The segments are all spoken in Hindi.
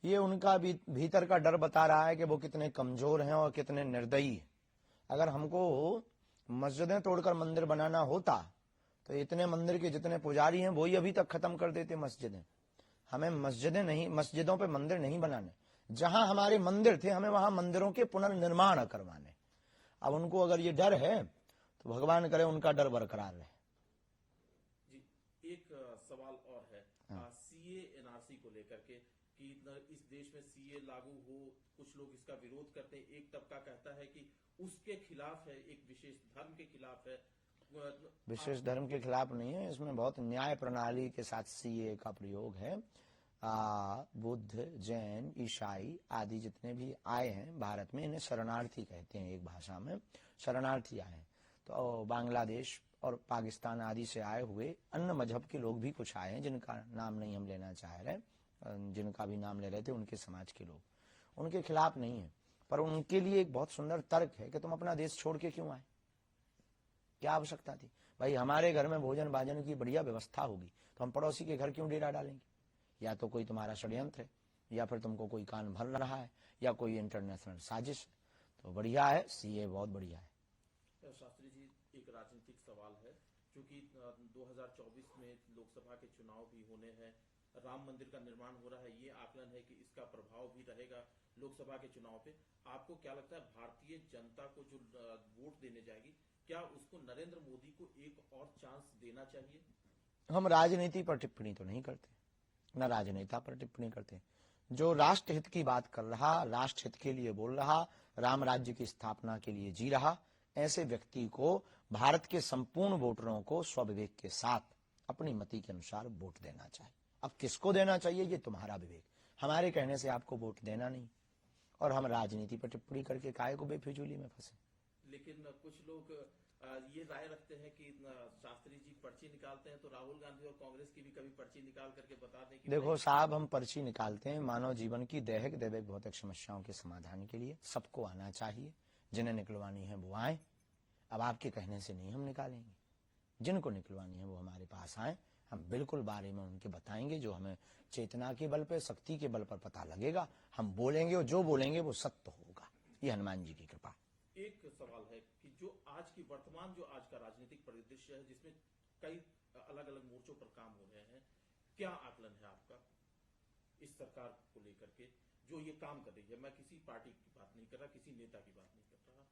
ये उनका भीतर का डर बता रहा है कि वो कितने कमजोर हैं और कितने निर्दयी हैं। अगर हमको मस्जिदें तोड़कर मंदिर बनाना होता तो इतने मंदिर के जितने पुजारी हैं वो ही अभी तक खत्म कर देते मस्जिदें। हमें मस्जिदें नहीं, मस्जिदों पे मंदिर नहीं बनाने। जहां हमारे मंदिर थे हमें वहां मंदिरों के पुनर्निर्माण करवाने। अब उनको अगर ये डर है तो भगवान करे उनका डर बरकरार रहे। जी, एक सवाल और है सीए एनआरसी को लेकर के कि इस देश में सीए लागू हो, कुछ लोग इसका विरोध करते हैं। एक तबका कहता है कि उसके खिलाफ है, एक विशेष धर्म के खिलाफ है। विशेष धर्म के खिलाफ नहीं है, इसमें बहुत न्याय प्रणाली के साथ सीए का प्रयोग है। बुद्ध, जैन, ईसाई आदि जितने भी आए हैं भारत में, इन्हें शरणार्थी कहते हैं, एक भाषा में शरणार्थी आए हैं। तो बांग्लादेश और पाकिस्तान आदि से आए हुए अन्य मजहब के लोग भी कुछ आए हैं, जिनका नाम नहीं हम लेना चाह रहे, जिनका भी नाम ले रहे थे उनके समाज के लोग, उनके खिलाफ नहीं है। पर उनके लिए एक बहुत सुंदर तर्क है कि तुम अपना देश छोड़ के क्यों आए, क्या आवश्यकता थी? भाई हमारे घर में भोजन भाजन की बढ़िया व्यवस्था होगी तो हम पड़ोसी के घर क्यों डेरा डालेंगे? या तो कोई तुम्हारा षड्यंत्र है, या फिर तुमको कोई कान भर रहा है, या कोई इंटरनेशनल साजिश है। तो बढ़िया है, सीए बहुत बढ़िया है। शास्त्री जी, एक राजनीतिक सवाल है, क्योंकि 2024 में लोकसभा के चुनाव भी होने हैं, राम मंदिर का निर्माण हो रहा है, ये आकलन है कि इसका प्रभाव भी रहेगा लोकसभा के चुनाव पे। आपको क्या लगता है, भारतीय जनता को जो वोट देने जाएगी, क्या उसको नरेंद्र मोदी को एक और चांस देना चाहिए? हम राजनीति पर टिप्पणी तो नहीं करते, न राजनेता पर टिप्पणी करते। जो राष्ट्र हित की बात कर रहा, राष्ट्र हित के लिए बोल रहा, राम राज्य की स्थापना के लिए जी रहा, ऐसे व्यक्ति को, भारत के संपूर्ण वोटरों को स्वविवेक के साथ अपनी मति के अनुसार वोट देना चाहिए। अब किसको देना चाहिए ये तुम्हारा विवेक, हमारे कहने से आपको वोट देना नहीं। और हम राजनीति पर टिप्पणी करके काहे को बेफिजूली में फंसे। लेकिन कुछ लोग ये राय रखते हैं कि शास्त्री जी पर्ची निकालते हैं तो राहुल गांधी और कांग्रेस की भी कभी पर्ची निकाल करके बता दें कि देखो साहब, हम पर्ची निकालते हैं मानव जीवन की दैहिक दैविक भौतिक समस्याओं के समाधान के लिए। सबको आना चाहिए, जिन्हें निकलवानी है वो आए। अब आपके कहने से नहीं हम निकालेंगे, जिनको निकलवानी है वो हमारे पास आए, हम बिल्कुल बारे में उनके बताएंगे। जो हमें चेतना के बल पर, शक्ति के बल पर पता लगेगा, हम बोलेंगे, और जो बोलेंगे वो सत्य होगा। ये हनुमान जी की कृपा। एक सवाल है कि जो आज की वर्तमान, जो आज का राजनीतिक परिदृश्य है, जिसमें कई अलग अलग मोर्चों पर काम हो रहे हैं, क्या आकलन है आपका इस सरकार को लेकर के जो ये काम कर रही है? मैं किसी पार्टी की बात नहीं कर रहा, किसी नेता की बात नहीं कर रहा।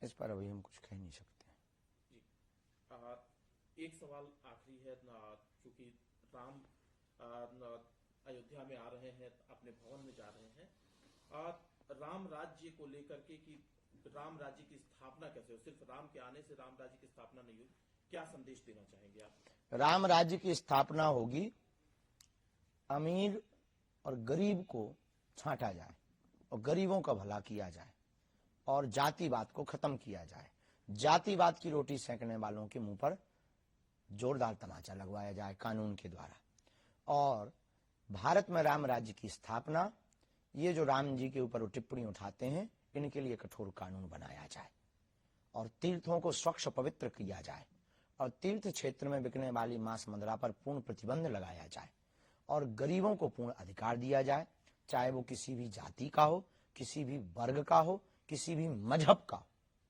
इस पर अभी हम कुछ कह नहीं सकते जी, एक सवाल आखिरी है, चूंकि राम अयोध्या में आ रहे हैं, अपने भवन में जा रहे हैं, राम राज्य को लेकर के कि राम राज्य की स्थापना कैसे हो, सिर्फ राम के आने से राम राज्य की स्थापना नहीं होगी, क्या संदेश देना चाहेंगे आप? राम राज्य की स्थापना होगी, अमीर और गरीब को छांटा जाए और गरीबों का भला किया जाए और जातिवाद को खत्म किया जाए। जातिवाद की रोटी सेंकने वालों के मुंह पर जोरदार तमाचा लगवाया जाए कानून के द्वारा। और भारत में राम राज्य की स्थापना, ये जो राम जी के ऊपर टिप्पणी उठाते हैं, इनके लिए कठोर कानून बनाया जाए और तीर्थों को स्वच्छ पवित्र किया जाए और तीर्थ क्षेत्र में बिकने वाली मांस मदिरा पर पूर्ण प्रतिबंध लगाया जाए और गरीबों को पूर्ण अधिकार दिया जाए, चाहे वो किसी भी जाति का हो, किसी भी वर्ग का हो, किसी भी मजहब का हो।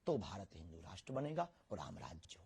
तो भारत हिंदू राष्ट्र बनेगा और राम राज्य हो।